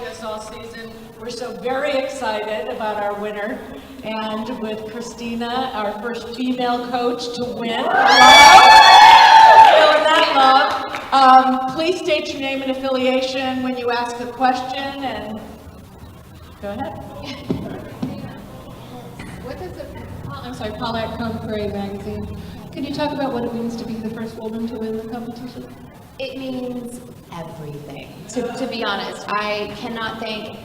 this all season. We're so very excited about our winner, and with Christina, our first female coach to win. Feeling that love. Please state your name and affiliation when you ask a question, and go ahead. What does it, I'm sorry, Paulette Confira magazine. Could you talk about what it means to be the first woman to win the competition? It means everything, to be honest. I cannot thank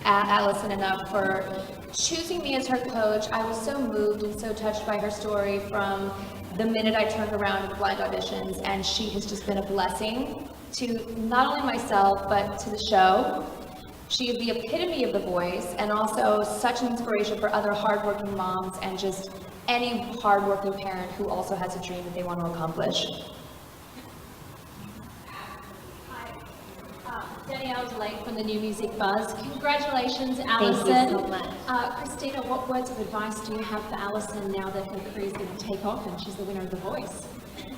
Alisan enough for choosing me as her coach. I was so moved and so touched by her story from the minute I turned around in the blind auditions, and she has just been a blessing to not only myself, but to the show. She is the epitome of the voice, and also such an inspiration for other hardworking moms and just any hardworking parent who also has a dream that they want to accomplish. Danielle Lake from the New Music Buzz. Congratulations, Alisan. Thank you so much. Christina, what words of advice do you have for Alisan now that her career is going to take off and she's the winner of The Voice?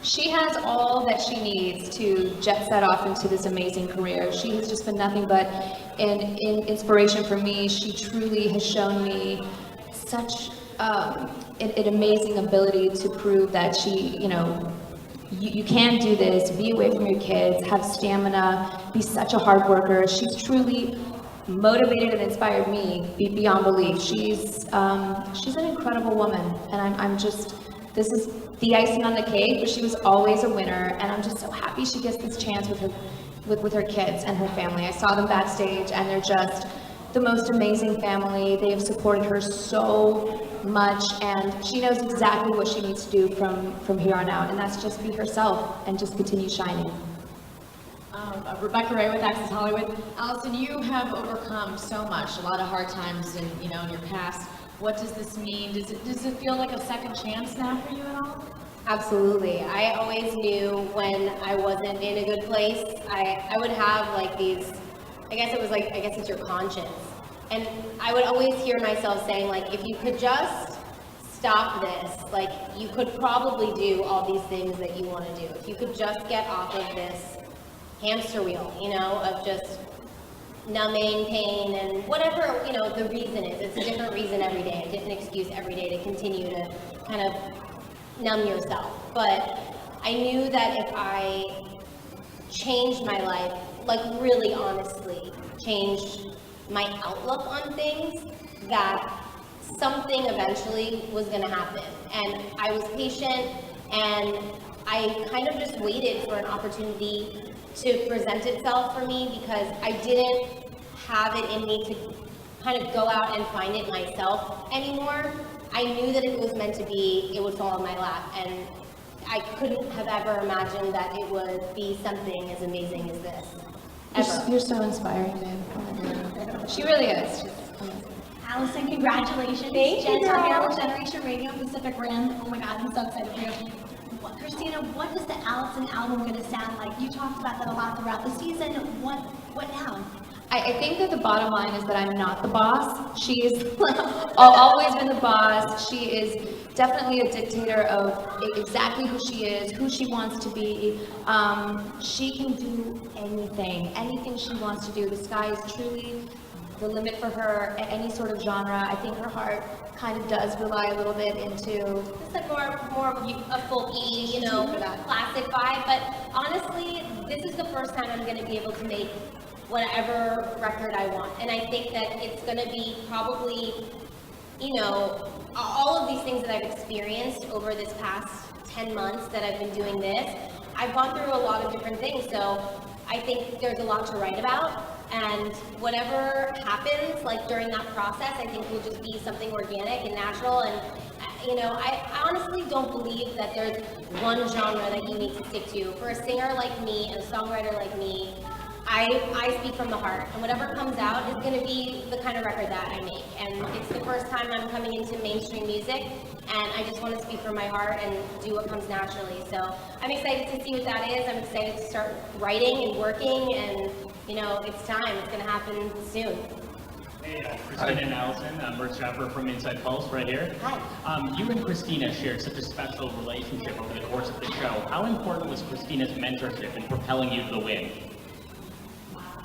She has all that she needs to jet set off into this amazing career. She has just been nothing but an inspiration for me. She truly has shown me such an amazing ability to prove that she, you can do this, be away from your kids, have stamina, be such a hard worker. She's truly motivated and inspired me beyond belief. She's an incredible woman, and this is the icing on the cake, but she was always a winner, and I'm just so happy she gets this chance with her kids and her family. I saw them backstage, and they're just the most amazing family. They have supported her so much, and she knows exactly what she needs to do from here on out, and that's just be herself and just continue shining. Rebecca Ray with Access Hollywood. Alisan, you have overcome so much, a lot of hard times in your past. What does this mean? Does it feel like a second chance now for you at all? Absolutely. I always knew when I wasn't in a good place, I would have like these, I guess it's your conscience. And I would always hear myself saying, like, if you could just stop this, like, you could probably do all these things that you want to do. If you could just get off of this hamster wheel, of just numbing pain and whatever, the reason is. It's a different reason every day, a different excuse every day to continue to kind of numb yourself. But I knew that if I changed my life, like really honestly changed my outlook on things, that something eventually was going to happen. And I was patient, and I kind of just waited for an opportunity to present itself for me, because I didn't have it in me to kind of go out and find it myself anymore. I knew that if it was meant to be, it would fall in my lap, and I couldn't have ever imagined that it would be something as amazing as this. Ever. You're so inspiring, man. She really is. Alisan, congratulations. Thank you, Jen, girl. here with Generation Radio Pacific Rim. Oh my God, I'm so excited for you. Christina, what is the Alisan album going to sound like? You talked about that a lot throughout the season. What now? I think that the bottom line is that I'm not the boss. She's always been the boss. She is definitely a dictator of exactly who she is, who she wants to be. She can do anything she wants to do. The sky is truly the limit for her at any sort of genre. I think her heart kind of does rely a little bit into It's like more of a folky, classic vibe. But honestly, this is the first time I'm going to be able to make whatever record I want. And I think that it's going to be probably, all of these things that I've experienced over this past 10 months that I've been doing this, I've gone through a lot of different things. So I think there's a lot to write about. And whatever happens, like during that process, I think will just be something organic and natural. And, I honestly don't believe that there's one genre that you need to stick to. For a singer like me and a songwriter like me, I speak from the heart, and whatever comes out is going to be the kind of record that I make. And it's the first time I'm coming into mainstream music, and I just want to speak from my heart and do what comes naturally. So I'm excited to see what that is. I'm excited to start writing and working, and it's time. It's going to happen soon. Hey, Christina and Alisan, I'm Rich Shepper from Inside Pulse right here. Hi. You and Christina shared such a special relationship over the course of the show. How important was Christina's mentorship in propelling you to the win?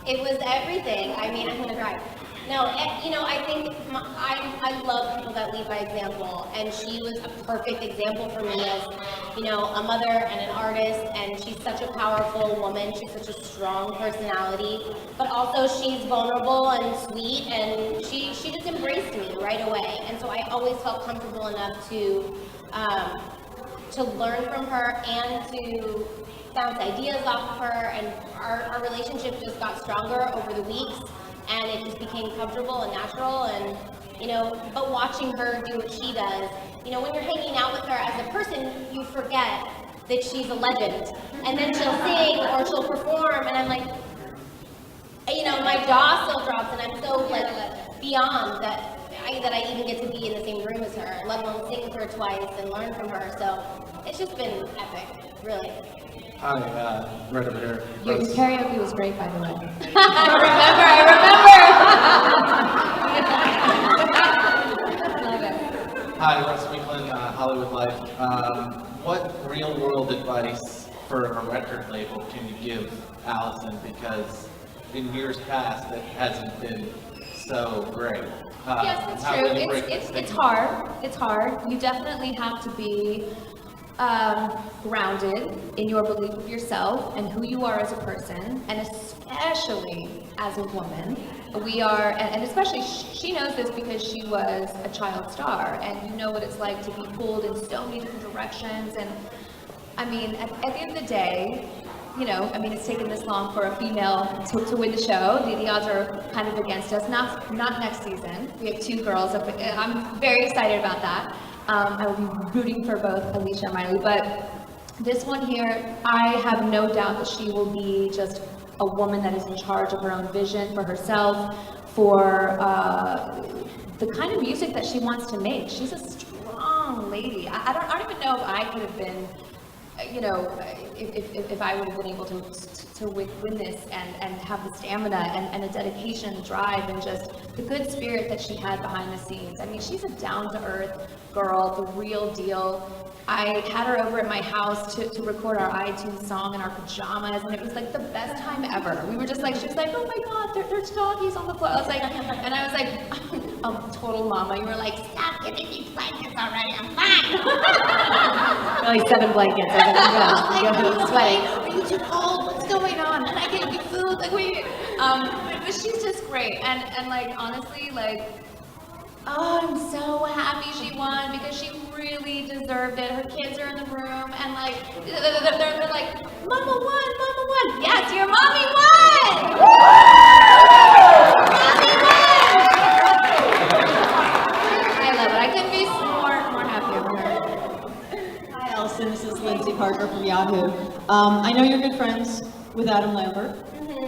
It was everything. I mean, I'm gonna cry. No, you know, I think I love people that lead by example, and she was a perfect example for me as, you know, a mother and an artist, and she's such a powerful woman. She's such a strong personality, but also she's vulnerable and sweet, and she just embraced me right away. And so I always felt comfortable enough to learn from her and to bounce ideas off of her, and our relationship just got stronger over the weeks, and it just became comfortable and natural. And you know, but watching her do what she does, you know, when you're hanging out with her as a person, you forget that she's a legend, and then she'll sing or she'll perform, and I'm like, you know, my jaw still drops, and I'm so like beyond that I even get to be in the same room as her, let alone sing with her twice and learn from her. So it's just been epic, really. Hi, right over here. Your Russ. karaoke was great, by the way. Hi, Russ Winkland, Hollywood Life. What real-world advice for a record label can you give Alisan? Because in years past, it hasn't been so great. Yes, that's how true. can you break It's this thing? hard. It's hard. You definitely have to be grounded in your belief of yourself and who you are as a person, and especially as a woman. We are, and especially she knows this because she was a child star, and you know what it's like to be pulled in so many different directions. And I mean, at the end of the day, you know, I mean, it's taken this long for a female to win the show. The odds are kind of against us. Not next season. We have 2 girls. I'm very excited about that. I will be rooting for both Alicia and Miley, but this one here, I have no doubt that she will be just a woman that is in charge of her own vision for herself, for the kind of music that she wants to make. She's a strong lady. I don't even know if I could have been, you know, if I would have been able to win this and have the stamina and the dedication, the drive, and just the good spirit that she had behind the scenes. I mean, she's a down-to-earth girl, the real deal. I had her over at my house to record our iTunes song in our pajamas, and it was like the best time ever. We were just like, she was like, oh my God, there's doggies on the floor. I was like, and I was like, total mama. You were like, stop giving me blankets already, I'm fine. Really 7 blankets. I was like, sweating. Are you too cold? What's going on? And I gave you food. Like, wait. But she's just great. And like, honestly, like, oh, I'm so happy she won because she really deserved it. Her kids are in the room, and like, they're like, Mama won, Mama won. Yes, your mommy won! Mommy won! I love it. I couldn't be more happy over her. Hi, Allison. This is Lindsay Parker from Yahoo. I know you're good friends with Adam Lambert,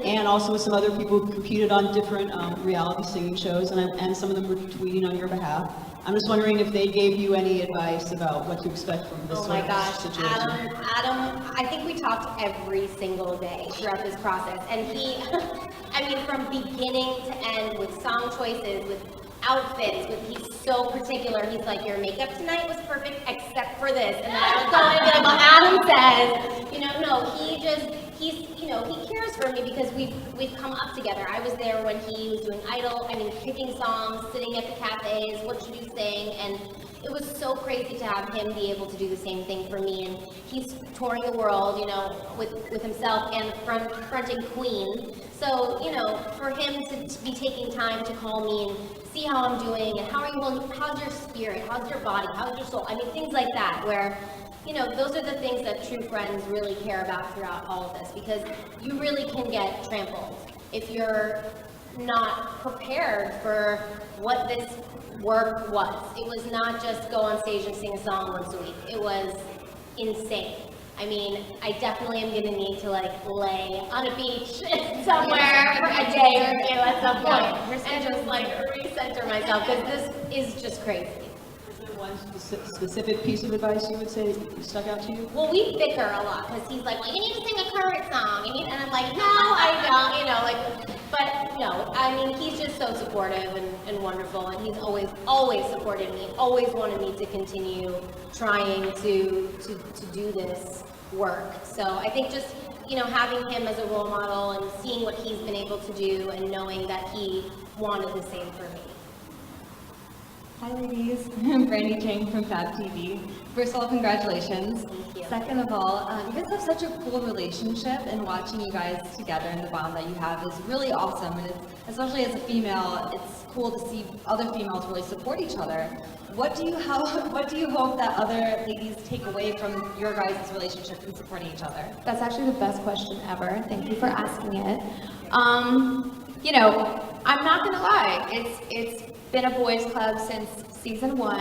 and also with some other people who competed on different reality singing shows, and some of them were tweeting on your behalf. I'm just wondering if they gave you any advice about what to expect from this Oh sort my of gosh, situation. Adam, I think we talked every single day throughout this process, and he, I mean, from beginning to end, with song choices, with outfits, he's so particular. He's like, your makeup tonight was perfect except for this, and then I would go in and be like, well, Adam says, you know, no, he's, you know, he cares for me because we've come up together. I was there when he was doing Idol, I mean, picking songs, sitting at the cafes, what should you sing, and it was so crazy to have him be able to do the same thing for me. And he's touring the world, you know, with himself and fronting Queen. So, you know, for him to be taking time to call me and see how I'm doing and how's your spirit, how's your body, how's your soul? I mean, things like that, where, you know, those are the things that true friends really care about throughout all of this, because you really can get trampled if you're not prepared for what this work was. It was not just go on stage and sing a song once a week. It was insane. I mean, I definitely am gonna need to like lay on a beach somewhere a day or 2 at some point and just like recenter myself, because this is just crazy. Is there one specific piece of advice you would say stuck out to you? Well, we bicker a lot because he's like, well, you need to sing a current song, and I'm like, no, I don't, you know, like, but no, I mean, he's just so supportive and wonderful, and he's always supported me, always wanted me to continue trying to do this work. So I think just you know, having him as a role model and seeing what he's been able to do and knowing that he wanted the same for me. Hi ladies, I'm Brandy Chang from Fab TV. First of all, congratulations. Thank you. Second of all, you guys have such a cool relationship, and watching you guys together and the bond that you have is really awesome. And it's, especially as a female, it's cool to see other females really support each other. What do you hope that other ladies take away from your guys' relationship and supporting each other? That's actually the best question ever. Thank you for asking it. You know, I'm not gonna lie. It's been a boys' club since season 1,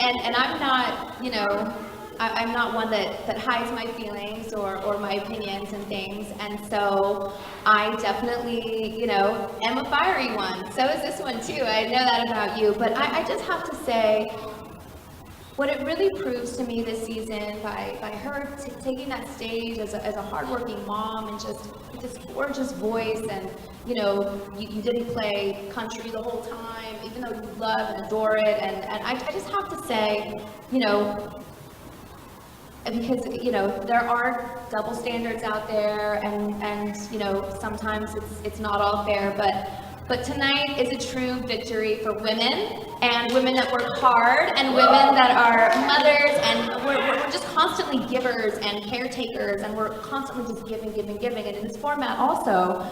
and I'm not, you know, I'm not one that hides my feelings or my opinions and things, and so I definitely, you know, am a fiery one. So is this one too. I know that about you, but I just have to say, what it really proves to me this season by her taking that stage as a hardworking mom and just with this gorgeous voice, and you know, you didn't play country the whole time, even though you love and adore it, and I just have to say, you know, because you know there are double standards out there, and you know sometimes it's not all fair, but tonight is a true victory for women, and women that work hard, and women that are mothers, and we're just constantly givers and caretakers, and we're constantly just giving, and in this format also,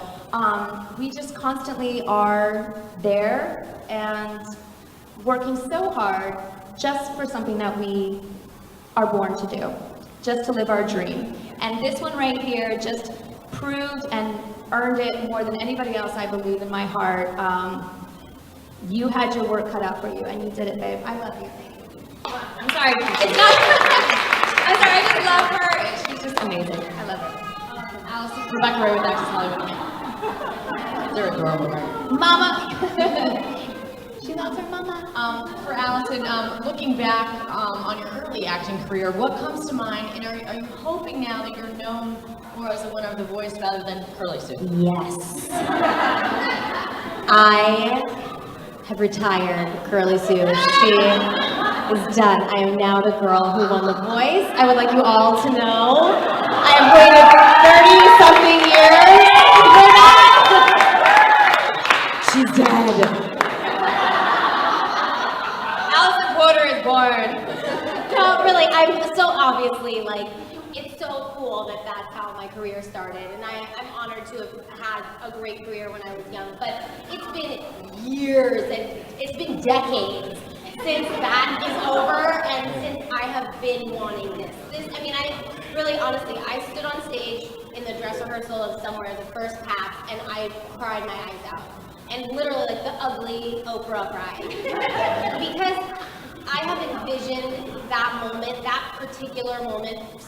we just constantly are there and working so hard just for something that we are born to do, just to live our dream. And this one right here just proved and earned it more than anybody else, I believe, in my heart. You had your work cut out for you, and you did it, babe. I love you. I'm sorry. It's not. I'm sorry. I just love her. She's just amazing. I love her. Alisan, Rebecca Ray with Access Hollywood. They're adorable. Mama. She loves her mama. For Alisan, looking back on your early acting career, what comes to mind, and are you hoping now that you're known more as a winner of The Voice rather than Curly Sue? Yes. I have retired Curly Sue. She is done. I am now the girl who won The Voice. I would like you all to know I have waited 30-something years for that. She's dead. Alisan Porter is born. No, really, I'm so obviously, like, it's so cool that that's how my career started, and I'm honored to have had a great career when I was young, but it's been years, and it's been decades since that is over, and since I have been wanting this. I mean, honestly, I stood on stage in the dress rehearsal of Somewhere, the first pass, and I cried my eyes out. And literally, like, the ugly Oprah cry. Because I have envisioned that moment, that particular moment,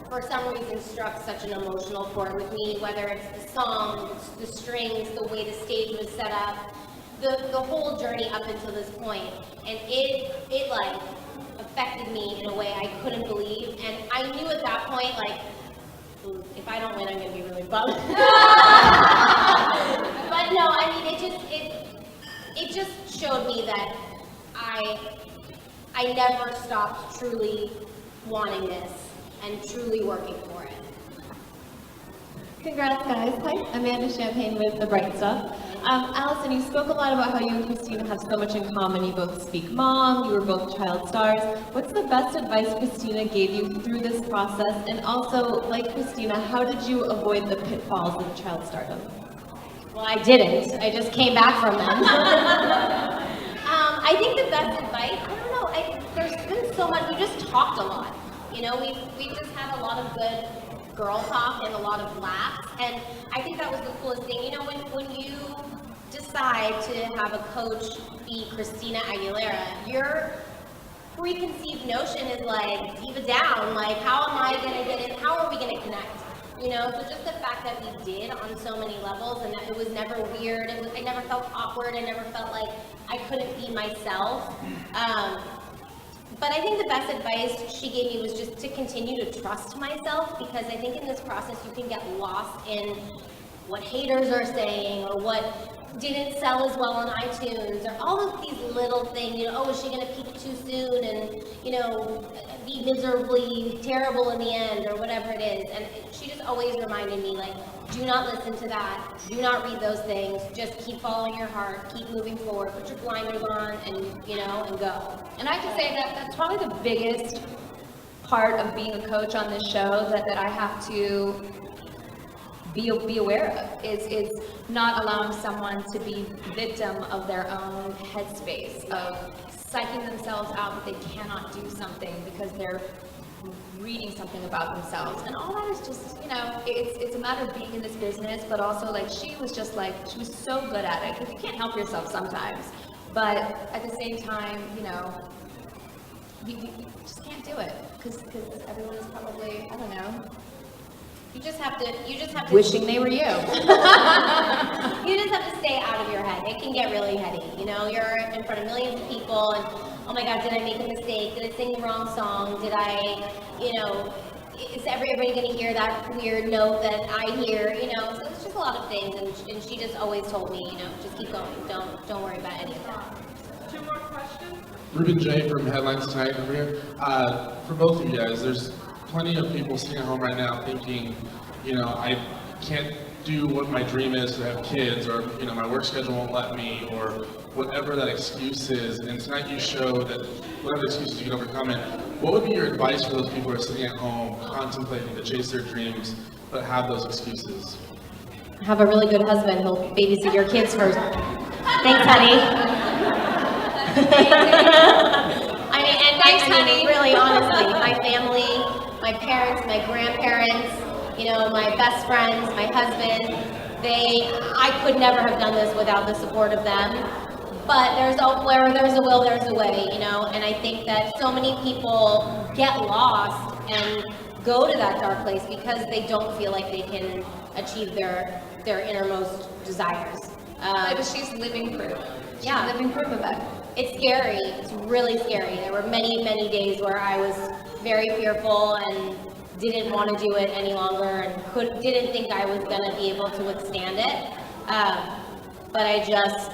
for some reason struck such an emotional chord with me, whether it's the song, the strings, the way the stage was set up, the whole journey up until this point. And it like affected me in a way I couldn't believe. And I knew at that point, like, if I don't win, I'm gonna be really bummed. But no, I mean, it just showed me that I never stopped truly wanting this and truly working for it. Congrats, guys. Hi, Amanda Champagne with The Bright Stuff. Alisan, you spoke a lot about how you and Christina have so much in common. You both speak mom, you were both child stars. What's the best advice Christina gave you through this process? And also, like Christina, how did you avoid the pitfalls of child stardom? Well, I didn't. I just came back from them. I think the best advice, I don't know, there's been so much, we just talked a lot. You know, we just had a lot of good girl talk and a lot of laughs, and I think that was the coolest thing. You know, when you decide to have a coach be Christina Aguilera, your preconceived notion is like, diva down, like, how am I gonna get in, how are we gonna connect? You know, so just the fact that we did on so many levels, and that it was never weird, I never felt awkward, I never felt like I couldn't be myself. But I think the best advice she gave me was just to continue to trust myself, because I think in this process you can get lost in what haters are saying or what didn't sell as well on iTunes, or all of these little things, oh, is she going to peak too soon and, be miserably terrible in the end, or whatever it is. And she just always reminded me, like, do not listen to that, do not read those things, just keep following your heart, keep moving forward, put your blinders on, and, and go. And I have to say that that's probably the biggest part of being a coach on this show that I have to be aware of, is not allowing someone to be victim of their own headspace, of psyching themselves out that they cannot do something because they're reading something about themselves. And all that is just, it's a matter of being in this business, but also, like, she was so good at it, because you can't help yourself sometimes. But at the same time, you just can't do it, because everyone is probably, I don't know, You just have to wishing they were you. You just have to stay out of your head. It can get really heady. You're in front of millions of people, and oh my God, did I make a mistake? Did I sing the wrong song? Did I, is everybody going to hear that weird note that I hear? So it's just a lot of things. And she just always told me, just keep going. Don't worry about any of that. Two more questions. Ruben J. from Headlines Tonight over here. For both of you guys, there's plenty of people sitting at home right now thinking, I can't do what my dream is to have kids, or, my work schedule won't let me, or whatever that excuse is. And tonight you show that whatever excuses you can overcome it. What would be your advice for those people who are sitting at home contemplating to chase their dreams, but have those excuses? Have a really good husband who'll babysit your kids first. Thanks, honey. I mean, really, honestly, my family, my parents, my grandparents, my best friends, my husband, I could never have done this without the support of them. But where there's a will, there's a way, and I think that so many people get lost and go to that dark place because they don't feel like they can achieve their innermost desires. But she's living proof. She's living proof of it. It's scary. It's really scary. There were many, many days where I was very fearful and didn't want to do it any longer, and didn't think I was going to be able to withstand it. But I just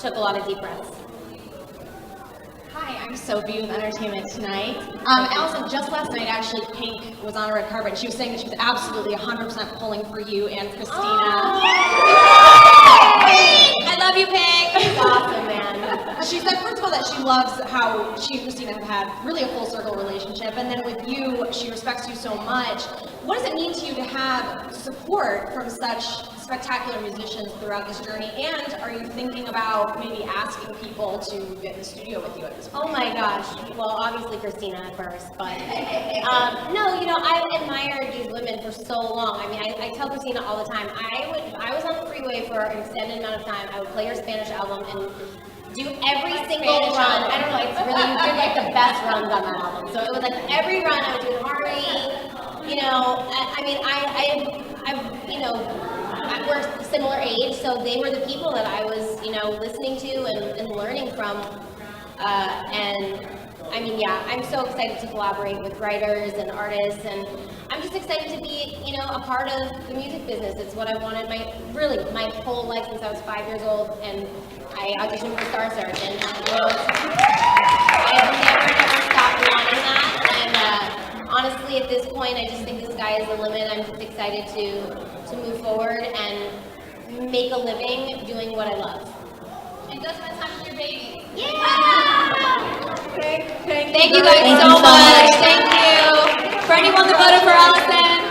took a lot of deep breaths. Hi, I'm Sophie with Entertainment Tonight. Alisan, just last night, actually, Pink was on a red carpet, and she was saying that she was absolutely 100% pulling for you and Christina. I love you, Pink! It's awesome, man. She said, first of all, that she loves how she and Christina have had really a full circle relationship, and then with you, she respects you so much. What does it mean to you to have support from such spectacular musicians throughout this journey, and are you thinking about maybe asking people to get in the studio with you at this point? Oh my gosh. Well, obviously Christina at first, but no, I've admired these women for so long. I mean, I tell Christina all the time, I was on the freeway for an extended amount of time. I would play her Spanish album and do every single run. I don't know, it's really, you did like the best runs on that album. So it was like every run I was doing harmony, I mean, we're similar age, so they were the people that I was, listening to and learning from. And I mean, yeah, I'm so excited to collaborate with writers and artists, and I'm just excited to be, a part of the music business. It's what I wanted my whole life since I was 5 years old, and I auditioned for Star Search, and I've never stopped wanting that. And honestly, at this point, I just think the sky is the limit. I'm just excited to move forward and make a living doing what I love. And go spend time with your baby. Yeah! Thank you guys so much. Thank you. For anyone that voted for Alisan.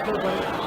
her work.